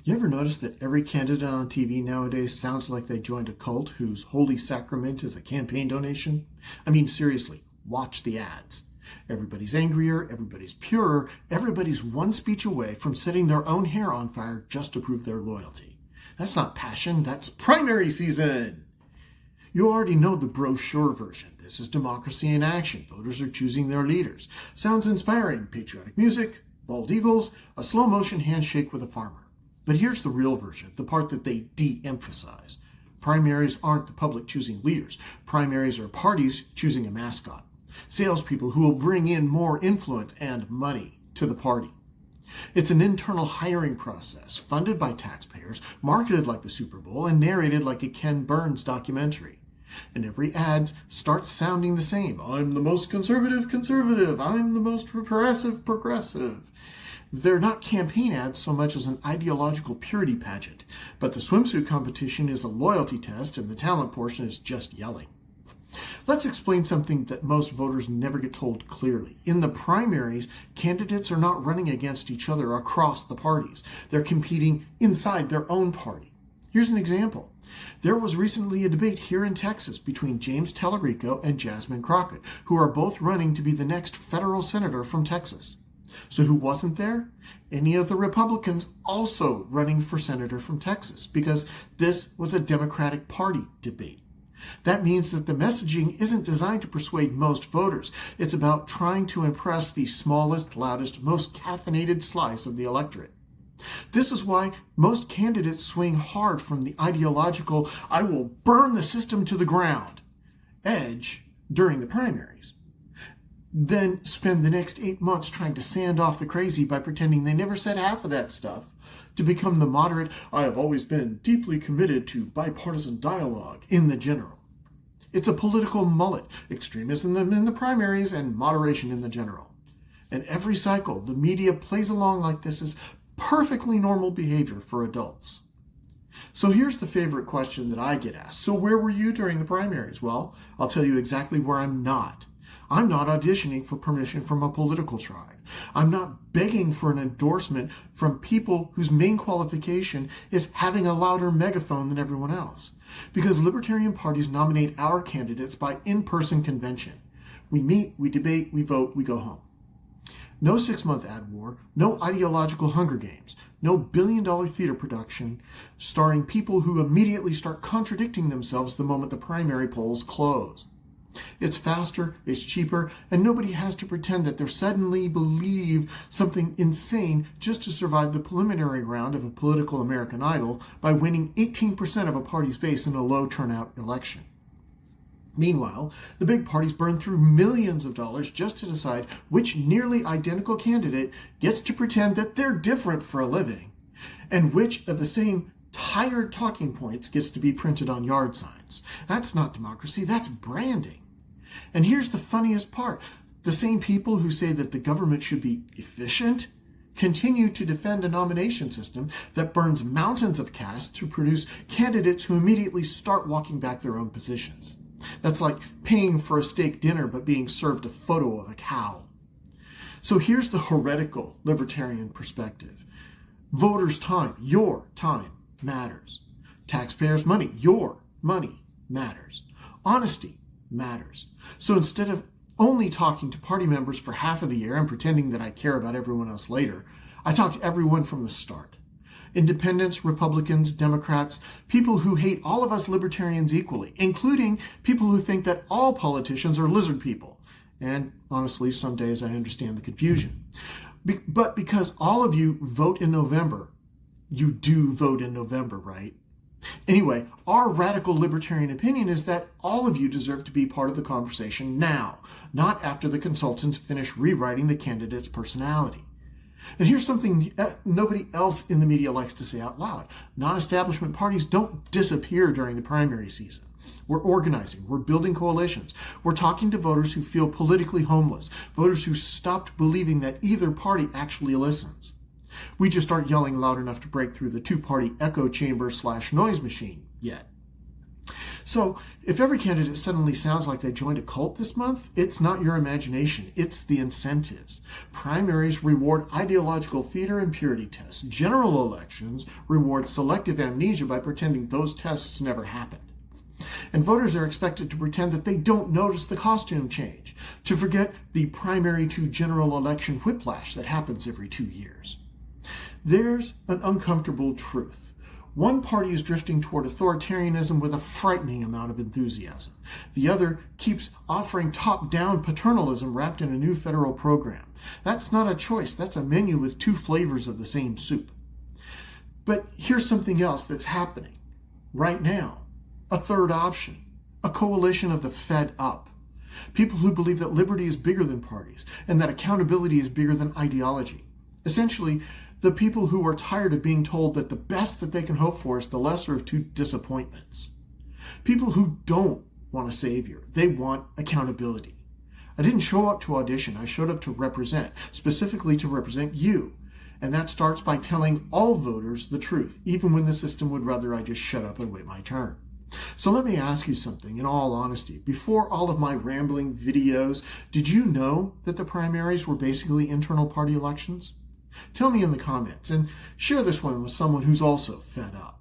You ever notice that every candidate on TV nowadays sounds like they joined a cult whose holy sacrament is a campaign donation? I mean, seriously, watch the ads. Everybody's angrier, everybody's purer, everybody's one speech away from setting their own hair on fire just to prove their loyalty. That's not passion, that's primary season! You already know the brochure version. This is democracy in action. Voters are choosing their leaders. Sounds inspiring. Patriotic music, bald eagles, a slow-motion handshake with a farmer. But here's the real version, the part that they de-emphasize. Primaries aren't the public choosing leaders. Primaries are parties choosing a mascot. Salespeople who will bring in more influence and money to the party. It's an internal hiring process, funded by taxpayers, marketed like the Super Bowl, and narrated like a Ken Burns documentary. And every ad starts sounding the same. I'm the most conservative conservative. I'm the most progressive progressive. They're not campaign ads so much as an ideological purity pageant, but the swimsuit competition is a loyalty test and the talent portion is just yelling. Let's explain something that most voters never get told clearly. In the primaries, candidates are not running against each other across the parties. They're competing inside their own party. Here's an example. There was recently a debate here in Texas between James Tallarico and Jasmine Crockett, who are both running to be the next federal senator from Texas. So who wasn't there? Any of the Republicans also running for senator from Texas, because this was a Democratic Party debate. That means that the messaging isn't designed to persuade most voters. It's about trying to impress the smallest, loudest, most caffeinated slice of the electorate. This is why most candidates swing hard from the ideological, I will burn the system to the ground, edge during the primaries. Then spend the next 8 months trying to sand off the crazy by pretending they never said half of that stuff to become the moderate, I have always been deeply committed to bipartisan dialogue in the general. It's a political mullet, extremism in the primaries and moderation in the general. And every cycle, the media plays along like this is perfectly normal behavior for adults. So here's the favorite question that I get asked. So where were you during the primaries? Well, I'll tell you exactly where I'm not. I'm not auditioning for permission from a political tribe. I'm not begging for an endorsement from people whose main qualification is having a louder megaphone than everyone else. Because libertarian parties nominate our candidates by in-person convention. We meet, we debate, we vote, we go home. No 6-month ad war, no ideological Hunger Games, no billion-dollar theater production starring people who immediately start contradicting themselves the moment the primary polls close. It's faster, it's cheaper, and nobody has to pretend that they're suddenly believe something insane just to survive the preliminary round of a political American Idol by winning 18% of a party's base in a low turnout election. Meanwhile, the big parties burn through millions of dollars just to decide which nearly identical candidate gets to pretend that they're different for a living, and which of the same tired talking points gets to be printed on yard signs. That's not democracy, that's branding. And here's the funniest part. The same people who say that the government should be efficient continue to defend a nomination system that burns mountains of cash to produce candidates who immediately start walking back their own positions. That's like paying for a steak dinner but being served a photo of a cow. So here's the heretical libertarian perspective. Voters' time, your time, matters. Taxpayers' money, your money, matters. Honesty matters. So instead of only talking to party members for half of the year and pretending that I care about everyone else later, I talk to everyone from the start. Independents, Republicans, Democrats, people who hate all of us libertarians equally, including people who think that all politicians are lizard people. And honestly, some days I understand the confusion. But because all of you vote in November, you do vote in November, right? Anyway, our radical libertarian opinion is that all of you deserve to be part of the conversation now, not after the consultants finish rewriting the candidate's personality. And here's something nobody else in the media likes to say out loud. Non-establishment parties don't disappear during the primary season. We're organizing, we're building coalitions, we're talking to voters who feel politically homeless, voters who stopped believing that either party actually listens. We just aren't yelling loud enough to break through the two-party echo chamber / noise machine yet. So, if every candidate suddenly sounds like they joined a cult this month, it's not your imagination, it's the incentives. Primaries reward ideological theater and purity tests. General elections reward selective amnesia by pretending those tests never happened. And voters are expected to pretend that they don't notice the costume change, to forget the primary to general election whiplash that happens every 2 years. There's an uncomfortable truth. One party is drifting toward authoritarianism with a frightening amount of enthusiasm. The other keeps offering top-down paternalism wrapped in a new federal program. That's not a choice, that's a menu with 2 flavors of the same soup. But here's something else that's happening right now. A third option, a coalition of the fed up. People who believe that liberty is bigger than parties and that accountability is bigger than ideology. Essentially, the people who are tired of being told that the best that they can hope for is the lesser of 2 disappointments. People who don't want a savior, they want accountability. I didn't show up to audition, I showed up to represent, specifically to represent you. And that starts by telling all voters the truth, even when the system would rather I just shut up and wait my turn. So let me ask you something, in all honesty. Before all of my rambling videos, did you know that the primaries were basically internal party elections? Tell me in the comments, and share this one with someone who's also fed up.